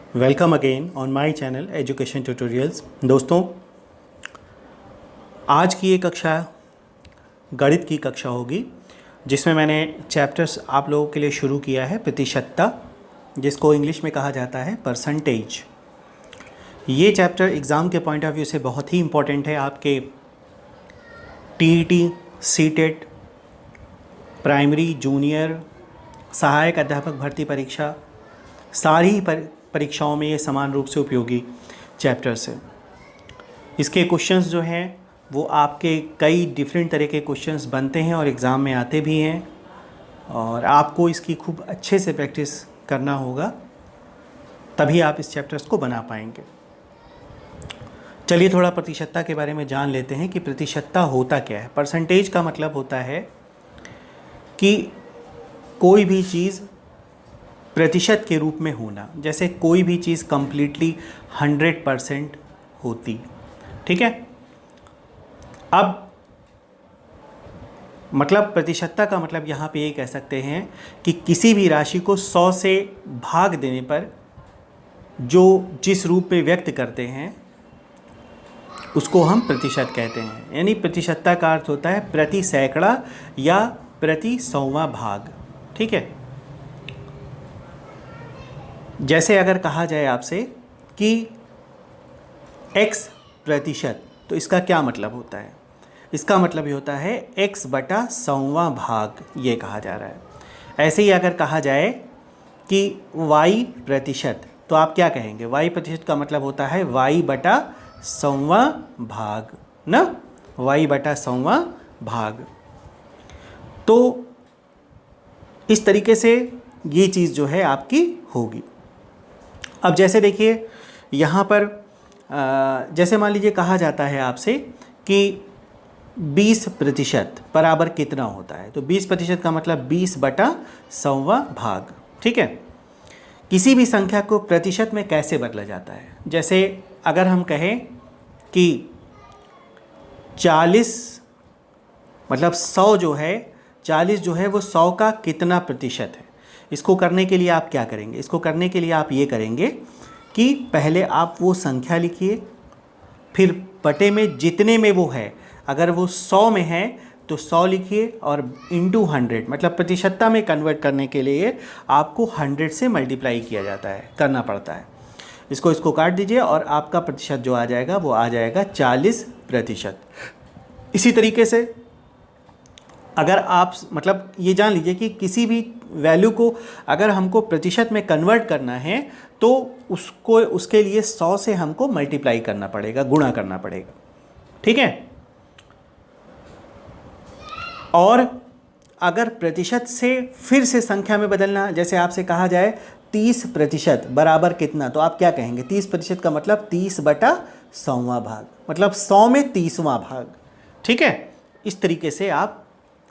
Welcome again on my channel education tutorials. दोस्तों, आज की ये कक्षा गणित की कक्षा होगी जिसमें मैंने चैप्टर्स आप लोगों के लिए शुरू किया है। प्रतिशतता, जिसको इंग्लिश में कहा जाता है परसेंटेज। ये चैप्टर एग्ज़ाम के पॉइंट ऑफ व्यू से बहुत ही इम्पोर्टेंट है। आपके टीईटी, सीटेट, प्राइमरी, जूनियर, सहायक अध्यापक भर्ती परीक्षा, सारी परीक्षाओं में ये समान रूप से उपयोगी चैप्टर्स है। इसके क्वेश्चंस जो हैं वो आपके कई डिफरेंट तरह के क्वेश्चंस बनते हैं और एग्ज़ाम में आते भी हैं, और आपको इसकी खूब अच्छे से प्रैक्टिस करना होगा, तभी आप इस चैप्टर्स को बना पाएंगे। चलिए थोड़ा प्रतिशतता के बारे में जान लेते हैं कि प्रतिशतता होता क्या है। परसेंटेज का मतलब होता है कि कोई भी चीज़ प्रतिशत के रूप में होना, जैसे कोई भी चीज़ कंप्लीटली 100% होती। ठीक है। अब मतलब प्रतिशतता का मतलब यहाँ पे ये कह सकते हैं कि किसी भी राशि को 100 से भाग देने पर जो जिस रूप में व्यक्त करते हैं उसको हम प्रतिशत कहते हैं। यानी प्रतिशतता का अर्थ होता है प्रति सैकड़ा या प्रति 100वां भाग। ठीक है। जैसे अगर कहा जाए आपसे कि x प्रतिशत, तो इसका क्या मतलब होता है? इसका मतलब ये होता है x बटा 100वां भाग, ये कहा जा रहा है। ऐसे ही अगर कहा जाए कि y प्रतिशत, तो आप क्या कहेंगे? y प्रतिशत का मतलब होता है y बटा 100वां भाग ना, y बटा 100वां भाग। तो इस तरीके से ये चीज़ जो है आपकी होगी। अब जैसे देखिए यहाँ पर जैसे मान लीजिए कहा जाता है आपसे कि 20% बराबर कितना होता है, तो 20% का मतलब 20 बटा 100वां भाग। ठीक है। किसी भी संख्या को प्रतिशत में कैसे बदला जाता है? जैसे अगर हम कहें कि 40 मतलब 100 जो है, 40 जो है वो 100 का कितना प्रतिशत है, इसको करने के लिए आप क्या करेंगे? इसको करने के लिए आप ये करेंगे कि पहले आप वो संख्या लिखिए, फिर बटे में जितने में वो है, अगर वो 100 में है तो 100 लिखिए, और इंटू 100 मतलब प्रतिशतता में कन्वर्ट करने के लिए आपको 100 से मल्टीप्लाई किया जाता है, करना पड़ता है। इसको काट दीजिए और आपका प्रतिशत जो आ जाएगा वो आ जाएगा 40%। इसी तरीके से अगर आप मतलब ये जान लीजिए कि किसी भी वैल्यू को अगर हमको प्रतिशत में कन्वर्ट करना है तो उसके लिए 100 से हमको मल्टीप्लाई करना पड़ेगा, गुणा करना पड़ेगा। ठीक है। और अगर प्रतिशत से फिर से संख्या में बदलना, जैसे आपसे कहा जाए 30% बराबर कितना, तो आप क्या कहेंगे? 30% का मतलब 30 बटा 100वां भाग, मतलब 100 में 30वां भाग। ठीक है। इस तरीके से आप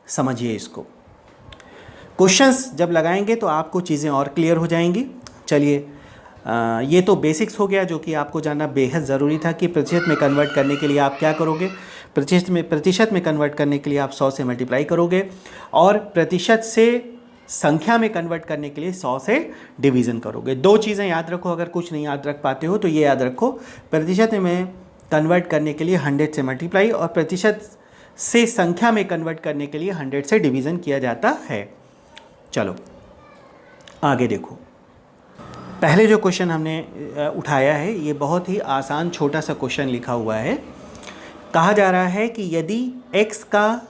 समझिए इसको। क्वेश्चंस जब लगाएंगे तो आपको चीज़ें और क्लियर हो जाएंगी। चलिए ये तो बेसिक्स हो गया जो कि आपको जानना बेहद ज़रूरी था कि प्रतिशत में कन्वर्ट करने के लिए आप क्या करोगे। प्रतिशत में कन्वर्ट करने के लिए आप 100 से मल्टीप्लाई करोगे, और प्रतिशत से संख्या में कन्वर्ट करने के लिए 100 से डिवीज़न करोगे। दो चीज़ें याद रखो, अगर कुछ नहीं याद रख पाते हो तो ये याद रखो, प्रतिशत में कन्वर्ट करने के लिए 100 से मल्टीप्लाई, और प्रतिशत से संख्या में कन्वर्ट करने के लिए 100 से डिवीज़न किया जाता है। चलो आगे देखो। पहले जो क्वेश्चन हमने उठाया है ये बहुत ही आसान छोटा सा क्वेश्चन लिखा हुआ है। कहा जा रहा है कि यदि x का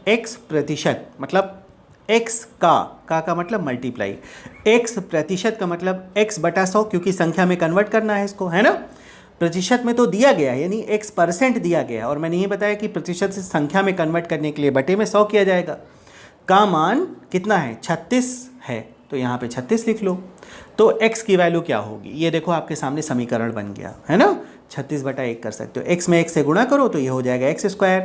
x प्रतिशत, मतलब x का मतलब मल्टीप्लाई, x प्रतिशत का मतलब x बटा 100, क्योंकि संख्या में कन्वर्ट करना है इसको, है ना। प्रतिशत में तो दिया गया है, यानी x% दिया गया है, और मैंने ये बताया कि प्रतिशत से संख्या में कन्वर्ट करने के लिए बटे में 100 किया जाएगा। का मान कितना है? 36 है, तो यहाँ पे 36 लिख लो। तो x की वैल्यू क्या होगी? ये देखो आपके सामने समीकरण बन गया है ना, 36 बटा 1 कर सकते हो। x में 1 से गुणा करो तो ये हो जाएगा x²,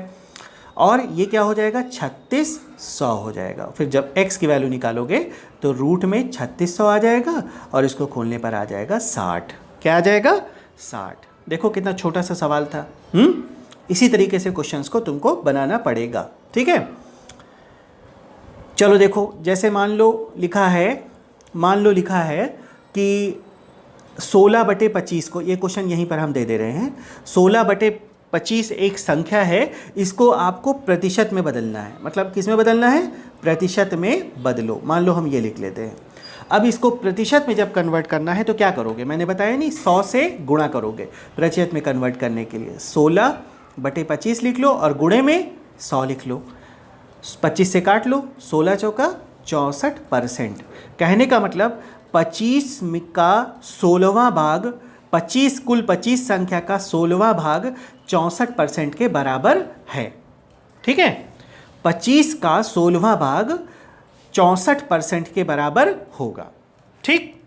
और ये क्या हो जाएगा? 3600 हो जाएगा। फिर जब x की वैल्यू निकालोगे तो रूट में 3600 आ जाएगा, और इसको खोलने पर आ जाएगा 60। क्या आ जाएगा? 60। देखो कितना छोटा सा सवाल था। इसी तरीके से क्वेश्चंस को तुमको बनाना पड़ेगा। ठीक है। चलो देखो, जैसे मान लो लिखा है कि 16/25 को, ये क्वेश्चन यहीं पर हम दे रहे हैं। 16/25 एक संख्या है, इसको आपको प्रतिशत में बदलना है। मतलब किस में बदलना है? प्रतिशत में बदलो। मान लो हम ये लिख लेते हैं। अब इसको प्रतिशत में जब कन्वर्ट करना है तो क्या करोगे? मैंने बताया नहीं, 100 से गुणा करोगे प्रतिशत में कन्वर्ट करने के लिए। 16/25 लिख लो और गुणे में 100 लिख लो। 25 से काट लो, 16 चौका 64%। कहने का मतलब 25 का 16वां भाग, 25 कुल 25 संख्या का 16वां भाग 64% के बराबर है। ठीक है, 25 का 16वां भाग 64% के बराबर होगा। ठीक,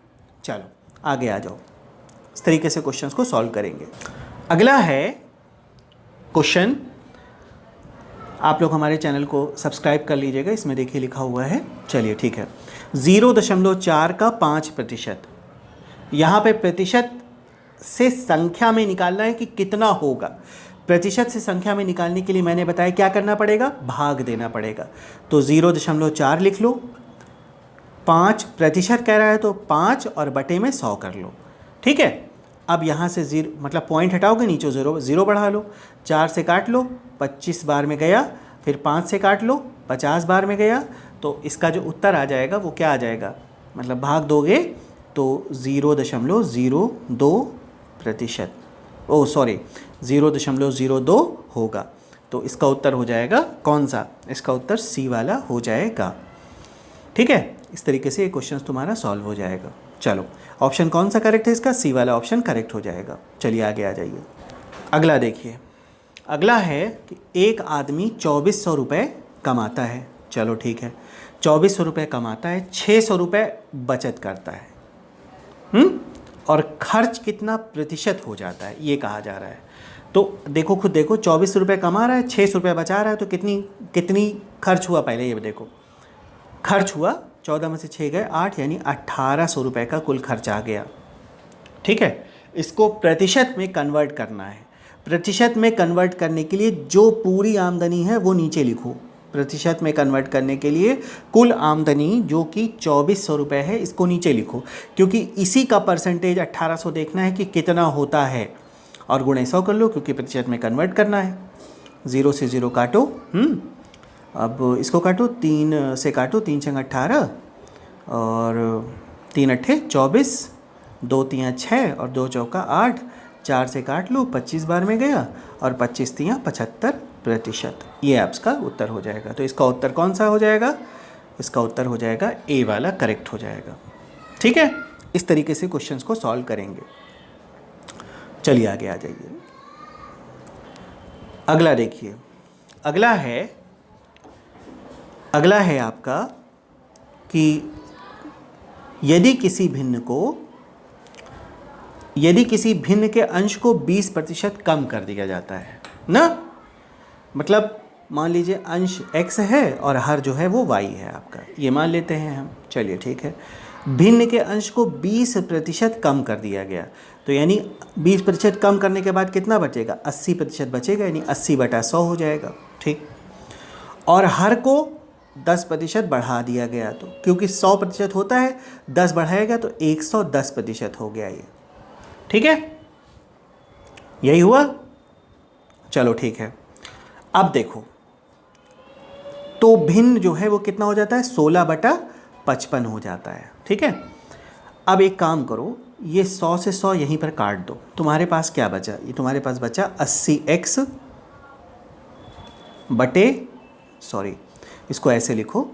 चलो आगे आ जाओ। इस तरीके से क्वेश्चंस को सॉल्व करेंगे। अगला है क्वेश्चन, आप लोग हमारे चैनल को सब्सक्राइब कर लीजिएगा, इसमें देखिए लिखा हुआ है। चलिए ठीक है, 0.4 का 5%। यहाँ पे प्रतिशत से संख्या में निकालना है कि कितना होगा। प्रतिशत से संख्या में निकालने के लिए मैंने बताया क्या करना पड़ेगा? भाग देना पड़ेगा। तो 0.4 लिख लो, 5% कह रहा है तो 5 और बटे में 100 कर लो। ठीक है, अब यहाँ से 0 मतलब पॉइंट हटाओगे, नीचे 0 बढ़ा लो, 4 से काट लो, 25 बार में गया, फिर 5 से काट लो, 50 बार में गया। तो इसका जो उत्तर आ जाएगा वो क्या आ जाएगा? मतलब भाग दोगे तो 0.02%, 0.02 होगा। तो इसका उत्तर हो जाएगा कौन सा? इसका उत्तर सी वाला हो जाएगा। ठीक है, इस तरीके से ये क्वेश्चन तुम्हारा सॉल्व हो जाएगा। चलो, ऑप्शन कौन सा करेक्ट है इसका? सी वाला ऑप्शन करेक्ट हो जाएगा। चलिए आगे आ जाइए। अगला देखिए, अगला है कि एक आदमी 2400 रुपये कमाता है। चलो ठीक है, 2400 रुपये कमाता है, 600 रुपये बचत करता है। और खर्च कितना प्रतिशत हो जाता है ये कहा जा रहा है। तो देखो, खुद देखो, 2400 रुपये कमा रहा है, 600 रुपये बचा रहा है, तो कितनी खर्च हुआ? पहले ये देखो, खर्च हुआ 14 में से 6 गए 8, यानी 1800 रुपये का कुल खर्च आ गया। ठीक है, इसको प्रतिशत में कन्वर्ट करना है। प्रतिशत में कन्वर्ट करने के लिए जो पूरी आमदनी है वो नीचे लिखो। प्रतिशत में कन्वर्ट करने के लिए कुल आमदनी जो कि 2400 रुपये है, इसको नीचे लिखो, क्योंकि इसी का परसेंटेज 1800 देखना है कि कितना होता है, और गुणे 100 कर लो क्योंकि प्रतिशत में कन्वर्ट करना है। 0 से 0 काटो, अब इसको काटो, 3 से काटो, 3 छंग 18 और 3 अट्ठे 24, 2 3 6 और 2 चौका 8, 4 से काट लो, 25 बार में गया और 25 3 75%। ये आपका उत्तर हो जाएगा। तो इसका उत्तर कौन सा हो जाएगा? इसका उत्तर हो जाएगा ए वाला करेक्ट हो जाएगा। ठीक है, इस तरीके से क्वेश्चंस को सॉल्व करेंगे। चलिए आगे आ जाइए। अगला देखिए, अगला है आपका कि यदि किसी भिन्न के अंश को 20% कम कर दिया जाता है ना, मतलब मान लीजिए अंश x है और हर जो है वो y है आपका, ये मान लेते हैं हम। चलिए ठीक है, भिन्न के अंश को 20% कम कर दिया गया, तो यानी 20% कम करने के बाद कितना बचेगा? 80% बचेगा, यानी 80/100 हो जाएगा। ठीक, और हर को 10% बढ़ा दिया गया, तो क्योंकि 100% होता है, 10 बढ़ाएगा तो 110% हो गया ये। ठीक है, यही हुआ। चलो ठीक है, अब देखो, तो भिन्न जो है वो कितना हो जाता है? 16/55 हो जाता है। ठीक है, अब एक काम करो, ये 100 से 100 यहीं पर काट दो। तुम्हारे पास क्या बचा? ये तुम्हारे पास बचा 80x बटे, सॉरी इसको ऐसे लिखो,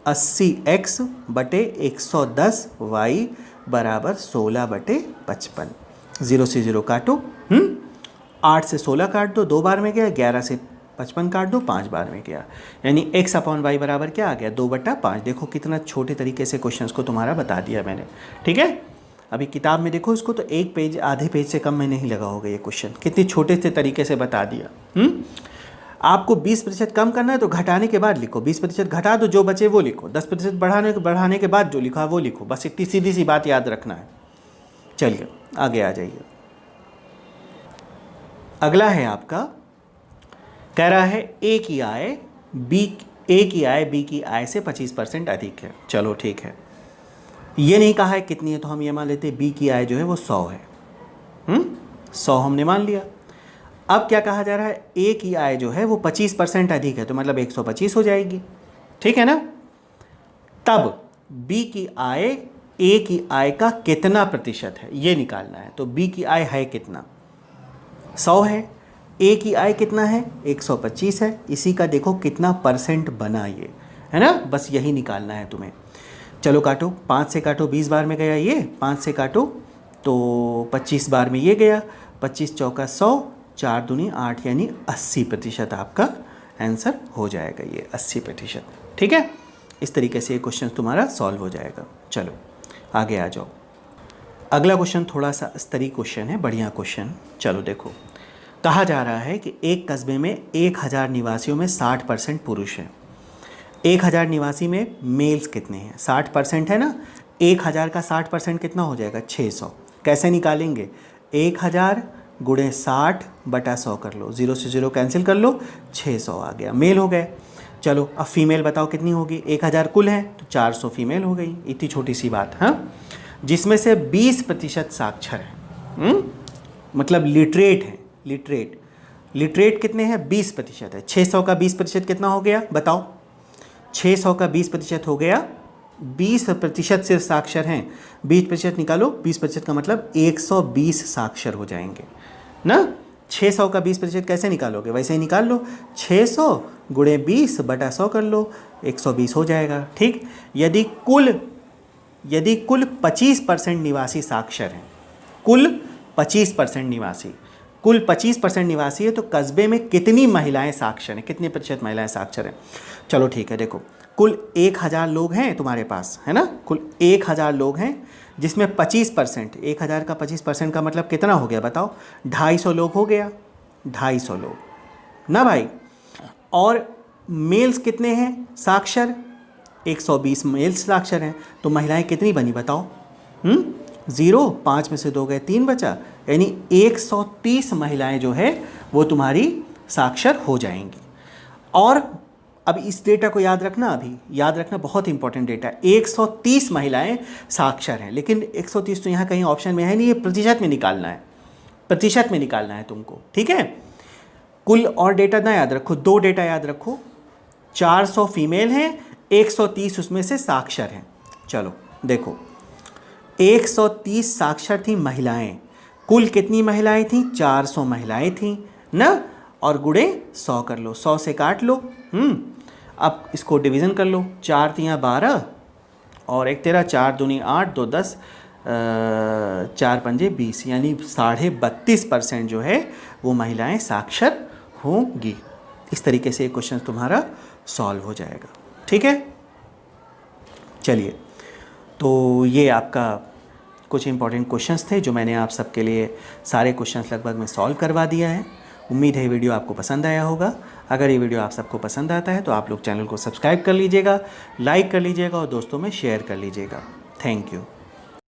80x बटे 110y बराबर 16/55। 0 से 0 काटो, 8 से 16 काट दो, 2 बार में गया, 11 से 55 काट दो, 5 बार में गया, यानी x/y बराबर क्या आ गया? 2/5। देखो कितना छोटे तरीके से क्वेश्चंस को तुम्हारा बता दिया मैंने। ठीक है, अभी किताब में देखो इसको, तो एक पेज, आधे पेज से कम में नहीं लगा होगा ये क्वेश्चन, कितनी छोटे से तरीके से बता दिया। आपको 20% कम करना है तो घटाने के बाद लिखो, 20% घटा दो, जो बचे वो लिखो, 10% बढ़ाने के बाद जो लिखा वो लिखो, बस इतनी सीधी सी बात याद रखना है। चलिए आगे आ जाइए। अगला है आपका, कह रहा है ए की आय बी की आय से 25% अधिक है। चलो ठीक है, ये नहीं कहा है कितनी है, तो हम ये मान लेते हैं बी की आय जो है वो 100 है। 100 हमने मान लिया। अब क्या कहा जा रहा है, ए की आय जो है वो 25% अधिक है, तो मतलब 125 हो जाएगी, ठीक है ना। तब बी की आय ए की आय का कितना प्रतिशत है ये निकालना है। तो बी की आय है कितना, 100 है, ए की आय कितना है, 125 है, इसी का देखो कितना परसेंट बना ये, है ना, बस यही निकालना है तुम्हें। चलो काटो, 5 से काटो, 20 बार में गया ये, 5 से काटो तो 25 बार में ये गया, 25 चौका 100, 4 दूनी 8 यानी 80% आपका आंसर हो जाएगा ये 80%, ठीक है। इस तरीके से ये क्वेश्चन तुम्हारा सॉल्व हो जाएगा। चलो आगे आ जाओ। अगला क्वेश्चन थोड़ा सा स्तरीय क्वेश्चन है, बढ़िया क्वेश्चन। चलो देखो, कहा जा रहा है कि एक कस्बे में 1000 निवासियों में 60% पुरुष हैं। 1000 निवासी में मेल्स कितने हैं, 60% है ना, 1000 का 60% कितना हो जाएगा, 600। कैसे निकालेंगे, 1000 गुणे 60 बटा 100 कर लो, 0 से 0 कैंसिल कर लो, 600 आ गया, मेल हो गए। चलो अब फीमेल बताओ कितनी होगी, 1000 कुल है तो 400 फीमेल हो गई, इतनी छोटी सी बात। हाँ, जिसमें से 20% साक्षर है, मतलब लिटरेट है। लिटरेट कितने हैं, 20% है। 600 का 20% कितना हो गया बताओ, 600 का 20% हो गया, 20% सिर्फ साक्षर हैं, 20% निकालो, 20% का मतलब 120 साक्षर हो जाएंगे ना। 600 का 20% कैसे निकालोगे, वैसे ही निकाल लो, 600 गुणे 20 बटा 100 कर लो, 120 हो जाएगा, ठीक। यदि कुल 25% निवासी साक्षर हैं, कुल 25% निवासी है, तो कस्बे में कितनी महिलाएं साक्षर हैं, कितने प्रतिशत महिलाएं साक्षर हैं। चलो ठीक है, देखो कुल 1000 लोग हैं तुम्हारे पास, है ना, कुल 1000 लोग हैं, जिसमें 25%, 1000 का 25% का मतलब कितना हो गया बताओ, 250 लोग हो गया, 250 लोग ना भाई। और मेल्स कितने हैं साक्षर, 120 मेल्स साक्षर हैं, तो महिलाएं कितनी बनी बताओ, 0, 5 में से 2 गए, 3 बचा, यानी 130 महिलाएं जो है वो तुम्हारी साक्षर हो जाएंगी। और अब इस डेटा को याद रखना, अभी याद रखना, बहुत इंपॉर्टेंट डेटा है। 130 महिलाएं साक्षर हैं, लेकिन 130 तो यहाँ कहीं ऑप्शन में है नहीं, ये प्रतिशत में निकालना है, प्रतिशत में निकालना है तुमको, ठीक है। कुल और डेटा ना याद रखो, 2 डेटा याद रखो, 400 फीमेल हैं, 130 उसमें से साक्षर हैं। चलो देखो, 130 साक्षर थी महिलाएं, कुल कितनी महिलाएं थी, 400 महिलाएं थी ना, और गुणे 100 कर लो, 100 से काट लो। अब इसको डिवीज़न कर लो, 4 तियाँ 12 और 1 तेरा, 4 दूनी 8, 2 10, 4 पंजे 20, यानी 32.5% जो है वो महिलाएं साक्षर होंगी। इस तरीके से क्वेश्चन तुम्हारा सॉल्व हो जाएगा, ठीक है। चलिए, तो ये आपका कुछ इंपॉर्टेंट क्वेश्चंस थे जो मैंने आप सबके लिए सारे क्वेश्चंस लगभग में सॉल्व करवा दिया है। उम्मीद है ये वीडियो आपको पसंद आया होगा। अगर ये वीडियो आप सबको पसंद आता है तो आप लोग चैनल को सब्सक्राइब कर लीजिएगा, लाइक कर लीजिएगा और दोस्तों में शेयर कर लीजिएगा। Thank you.